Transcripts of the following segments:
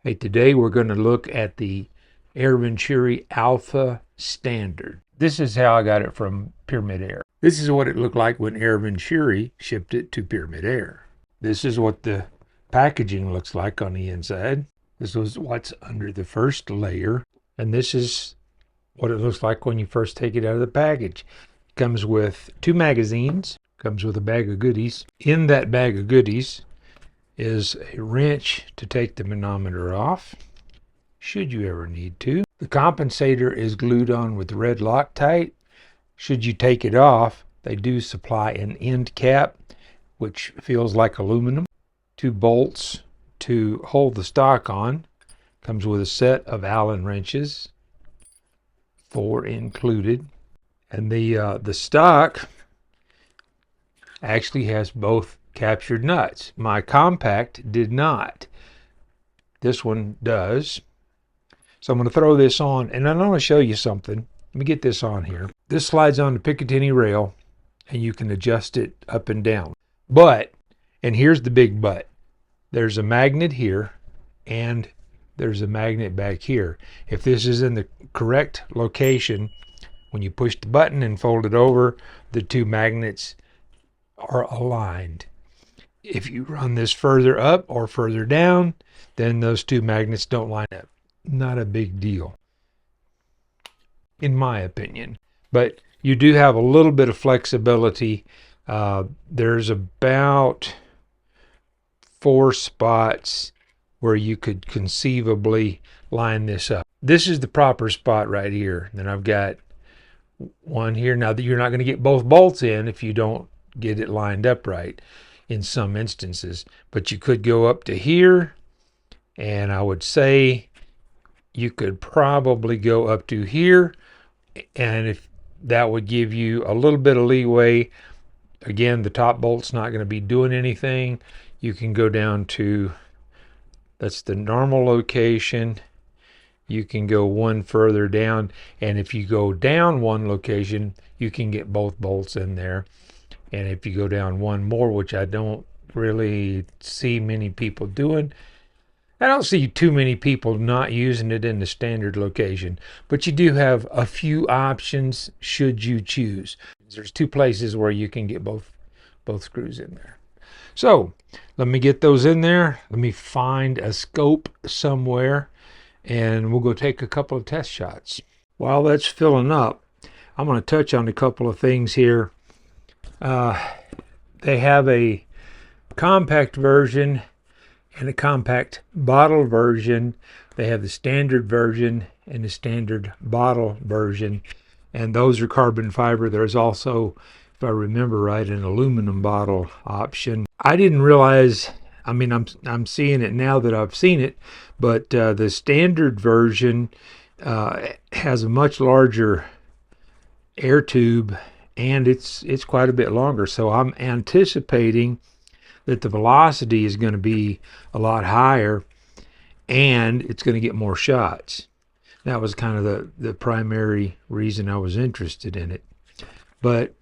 Hey, today we're going to look at the Air Venturi Alpha Standard. This is how I got it from Pyramid Air. This is what it looked like when Air Venturi shipped it to Pyramid Air. This is what the packaging looks like on the inside. This was what's under the first layer. And this is what it looks like when you first take it out of the package. It comes with 2 magazines, comes with a bag of goodies. In that bag of goodies is a wrench to take the manometer off, should you ever need to. The compensator is glued on with red Loctite. Should you take it off, they do supply an end cap, which feels like aluminum. 2 bolts to hold the stock on. Comes with a set of Allen wrenches, 4 included. And the stock actually has both captured nuts. My compact did not. This one does. So I'm going to throw this on, and I'm going to show you something. Let me get this on here. This slides on the Picatinny rail, and you can adjust it up and down. But, and here's the big but, there's a magnet here, and there's a magnet back here. If this is in the correct location, when you push the button and fold it over, the 2 magnets are aligned. If you run this further up or further down, then those 2 magnets don't line up. Not a big deal, in my opinion. But you do have a little bit of flexibility. There's about 4 spots where you could conceivably line this up. This is the proper spot right here. Then I've got one here. Now, you're not going to get both bolts in if you don't get it lined up right in some instances, but you could go up to here, and I would say you could probably go up to here, and if that would give you a little bit of leeway. Again, the top bolt's not going to be doing anything. You can go down to, that's the normal location. You can go one further down, and if you go down 1 location, you can get both bolts in there. And if you go down 1 more, which I don't really see many people doing, I don't see too many people not using it in the standard location, but you do have a few options should you choose. There's 2 places where you can get both screws in there. So let me get those in there. Let me find a scope somewhere, and we'll go take a couple of test shots. While that's filling up, I'm going to touch on a couple of things here. They have a compact version and a compact bottle version. They have the standard version and the standard bottle version, and those are carbon fiber. There's also, if I remember right, an aluminum bottle option. I didn't realize, I mean, I'm seeing it now that I've seen it, but the standard version has a much larger air tube, and it's quite a bit longer. So I'm anticipating that the velocity is going to be a lot higher, and it's going to get more shots. That was kind of the primary reason I was interested in it. But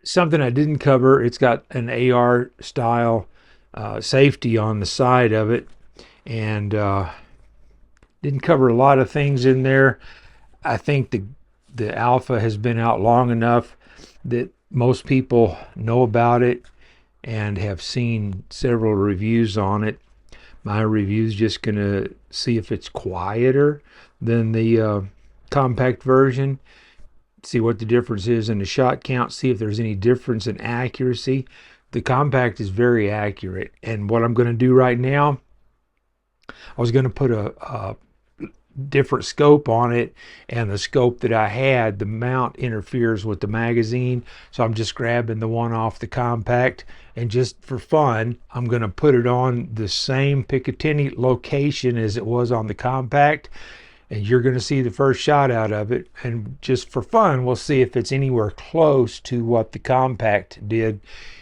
something I didn't cover, it's got an AR style safety on the side of it, and didn't cover a lot of things in there. I think the Alpha has been out long enough that most people know about it and have seen several reviews on it. My review is just going to see if it's quieter than the compact version, see what the difference is in the shot count, see if there's any difference in accuracy. The compact is very accurate, and what I'm going to do right now, I was going to put a different scope on it, and the scope that I had, the mount interferes with the magazine, so I'm just grabbing the one off the compact, and just for fun, I'm going to put it on the same Picatinny location as it was on the compact, and you're going to see the first shot out of it, and just for fun, we'll see if it's anywhere close to what the compact did,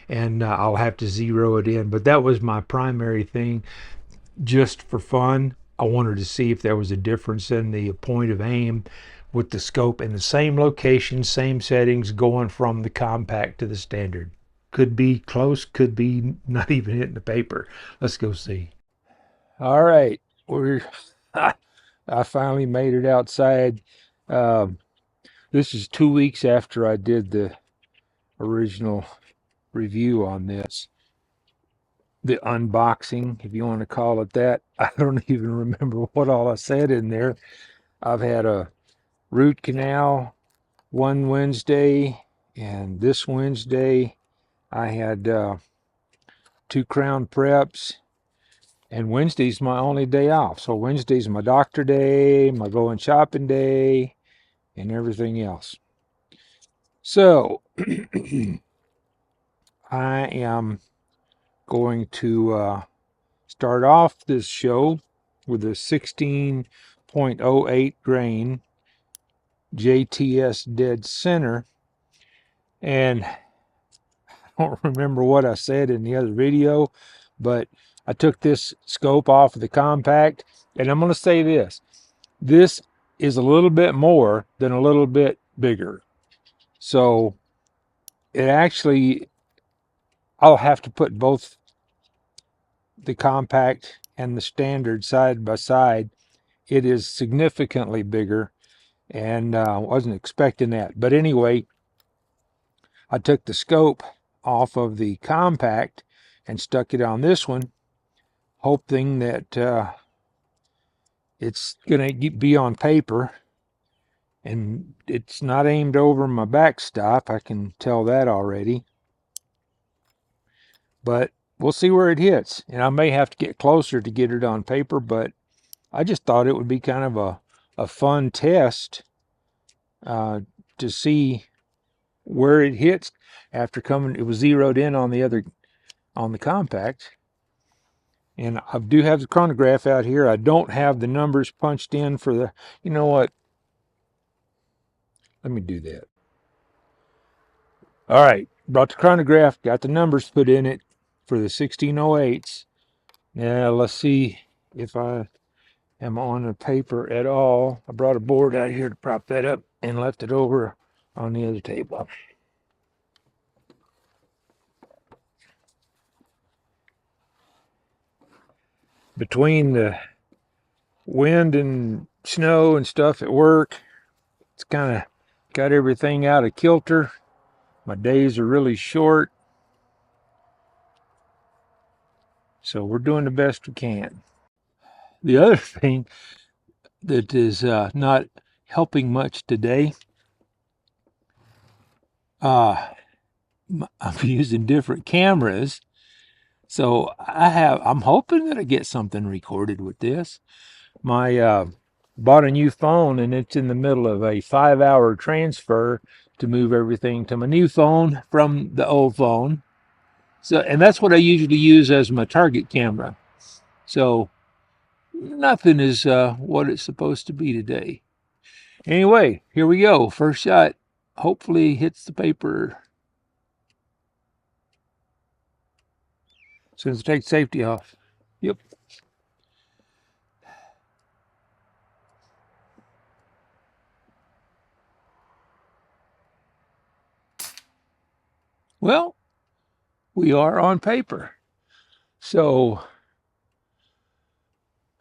and I'll have to zero it in. But that was my primary thing, just for fun. I wanted to see if there was a difference in the point of aim with the scope in the same location, same settings, going from the compact to the standard. Could be close, could be not even hitting the paper. Let's go see. All right, we're I finally made it outside. Um, this is 2 weeks after I did the original review on this, the unboxing, if you want to call it that. I don't even remember what all I said in there. I've had a root canal one Wednesday, and this Wednesday I had 2 crown preps. And Wednesday's my only day off. So Wednesday's my doctor day, my going shopping day, and everything else. So I am going to start off this show with a 16.08 grain JTS dead center. And I don't remember what I said in the other video, but I took this scope off of the compact, and I'm going to say this. This is a little bit more than a little bit bigger. So it actually, I'll have to put both the compact and the standard side by side. It is significantly bigger, and wasn't expecting that. But anyway, I took the scope off of the compact and stuck it on this one, hoping that it's going to be on paper. And it's not aimed over my backstop, I can tell that already. But we'll see where it hits. And I may have to get closer to get it on paper, but I just thought it would be kind of a fun test to see where it hits after coming. It was zeroed in on the compact. And I do have the chronograph out here. I don't have the numbers punched in for the, you know what? Let me do that. All right, brought the chronograph, got the numbers put in it for the 1608s. Now let's see if I am on the paper at all. I brought a board out here to prop that up and left it over on the other table. Between the wind and snow and stuff at work, it's kind of got everything out of kilter. My days are really short, so we're doing the best we can. The other thing that is not helping much today, I'm using different cameras, so I'm hoping that I get something recorded with this. My bought a new phone, and it's in the middle of a 5-hour transfer to move everything to my new phone from the old phone. So, and that's what I usually use as my target camera. So nothing is what it's supposed to be today. Anyway, here we go. First shot hopefully hits the paper. As soon as I take safety off. Yep. Well, we are on paper. So,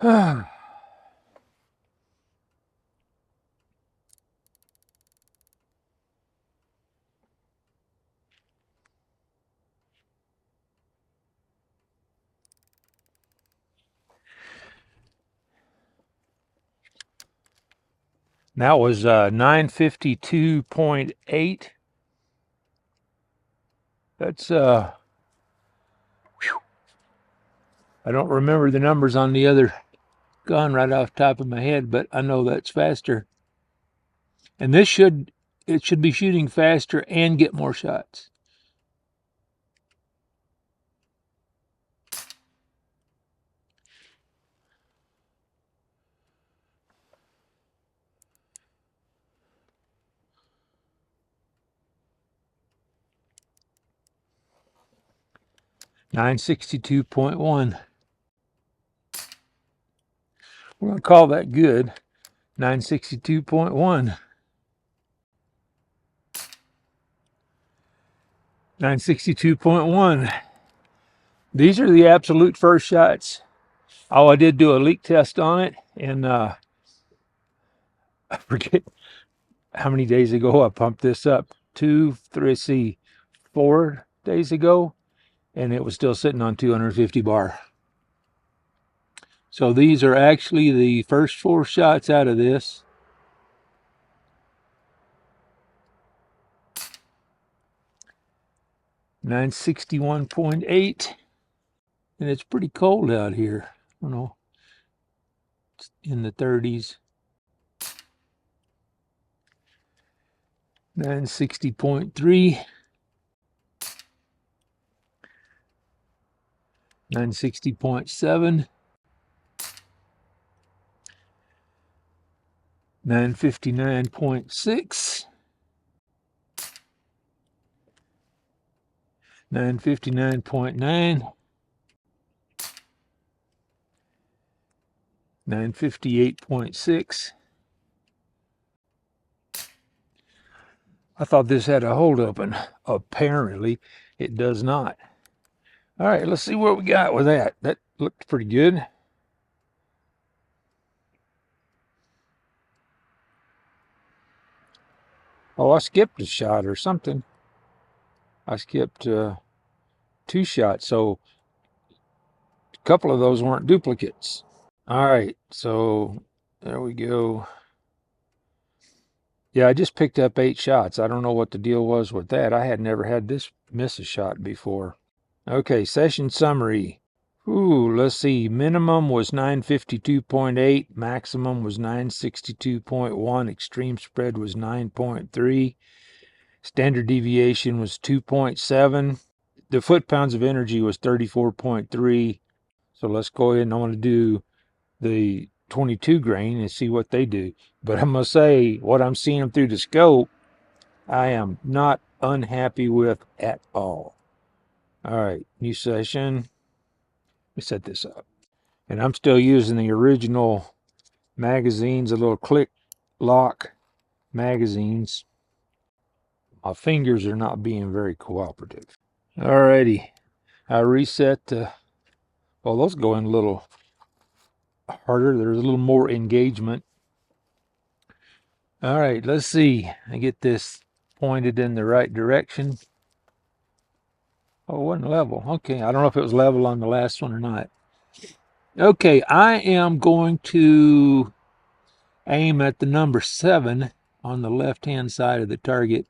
that was 952.8. That's I don't remember the numbers on the other gun right off the top of my head, but I know that's faster. And it should be shooting faster and get more shots. .1. We're going to call that good. 962.1. 962.1. These are the absolute first shots Oh, I did do a leak test on it, and I forget how many days ago I pumped this up. 4 days ago, and it was still sitting on 250 bar. So these are actually the first 4 shots out of this. $961.8, and it's pretty cold out here. I don't know, it's in the 30s. 960.3, 960.7, 959.6, 959.9, 958.6. I thought this had a hold open. Apparently, it does not. All right, let's see what we got with that. That looked pretty good. Oh, I skipped a shot or something. I skipped 2 shots, so a couple of those weren't duplicates. All right, so there we go. Yeah, I just picked up 8 shots. I don't know what the deal was with that. I had never had this miss a shot before. Okay, session summary. Ooh, let's see. Minimum was 952.8. Maximum was 962.1. Extreme spread was 9.3. Standard deviation was 2.7. The foot-pounds of energy was 34.3. So let's go ahead and I want to do the 22 grain and see what they do. But I must say, what I'm seeing through the scope, I am not unhappy with at all. All right, new session. Let me set this up. And I'm still using the original magazines, the little click lock magazines. My fingers are not being very cooperative. Alrighty, I reset well, those go in a little harder. There's a little more engagement. All right, let's see. I get this pointed in the right direction. Oh, it wasn't level. Okay, I don't know if it was level on the last one or not. Okay, I am going to aim at the number 7 on the left-hand side of the target,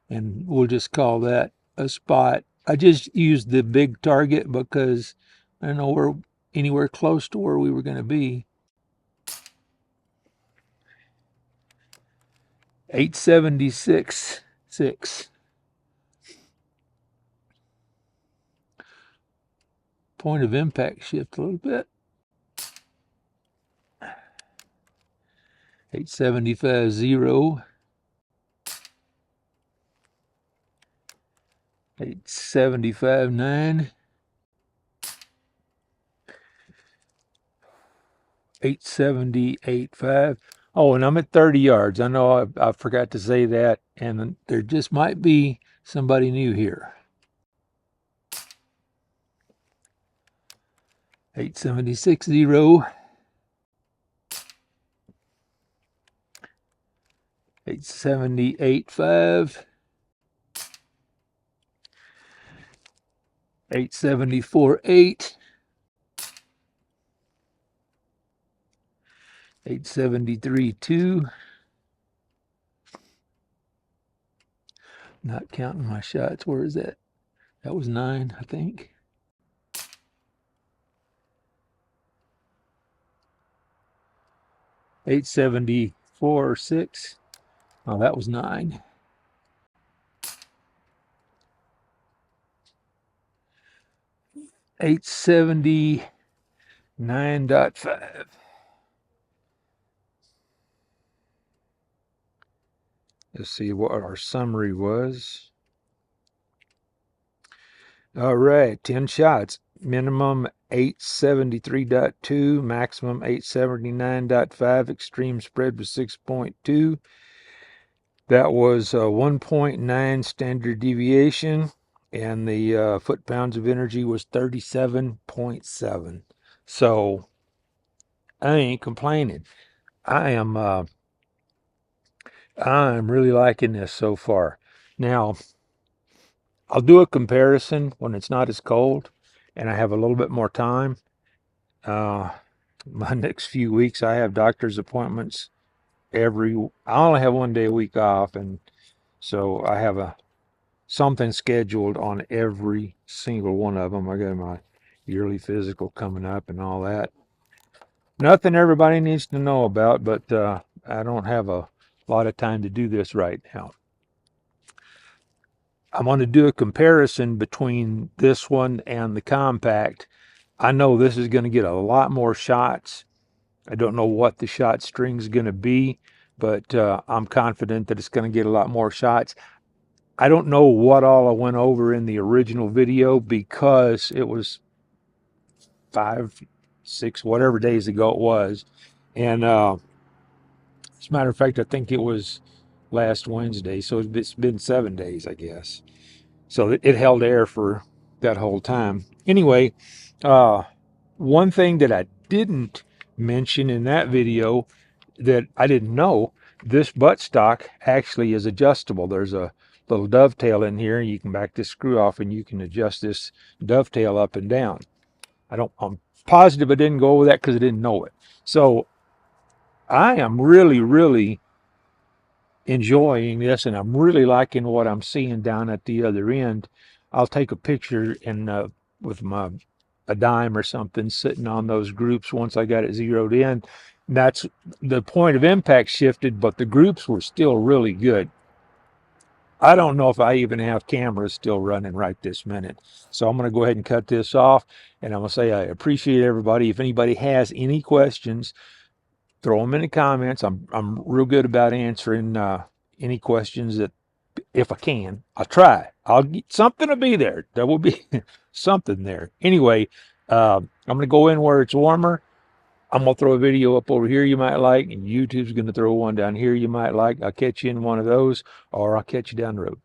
and we'll just call that a spot. I just used the big target because I don't know we're anywhere close to where we were going to be. 876.6. Point of impact shift a little bit. 875.0. 875.9. 878.5. Oh, and I'm at 30 yards. I know I forgot to say that, and there just might be somebody new here. 876.0. 878.5. 874.8. 873.2. Not counting my shots. Where is that? That was 9, I think. 874.6. Oh, that was 9. 879.5. Let's see what our summary was. All right, 10 shots. Minimum 873.2, maximum 879.5. Extreme spread was 6.2. That was 1.9 standard deviation, and the foot-pounds of energy was 37.7. So I ain't complaining. I am I'm really liking this so far. Now, I'll do a comparison when it's not as cold and I have a little bit more time. Uh, my next few weeks, I have doctor's appointments I only have 1 day a week off, and so I have something scheduled on every single one of them. I got my yearly physical coming up and all that. Nothing everybody needs to know about, but I don't have a lot of time to do this right now. I'm going to do a comparison between this one and the compact. I know this is going to get a lot more shots. I don't know what the shot string is going to be, but I'm confident that it's going to get a lot more shots. I don't know what all I went over in the original video because it was 5, 6, whatever days ago it was. And as a matter of fact, I think it was last Wednesday, so it's been 7 days, I guess. So it held air for that whole time. Anyway, one thing that I didn't mention in that video that I didn't know, this buttstock actually is adjustable. There's a little dovetail in here. You can back this screw off and you can adjust this dovetail up and down. I'm positive I didn't go over that because I didn't know it. So I am really enjoying this, and I'm really liking what I'm seeing down at the other end. I'll take a picture and with a dime or something sitting on those groups once I got it zeroed in. That's the point of impact shifted, but the groups were still really good. I don't know if I even have cameras still running right this minute. So I'm going to go ahead and cut this off, and I'm going to say I appreciate everybody. If anybody has any questions, throw them in the comments. I'm real good about answering any questions that, if I can, I'll try. I'll get something to be there. There will be something there. Anyway, I'm going to go in where it's warmer. I'm going to throw a video up over here you might like, and YouTube's going to throw one down here you might like. I'll catch you in one of those, or I'll catch you down the road.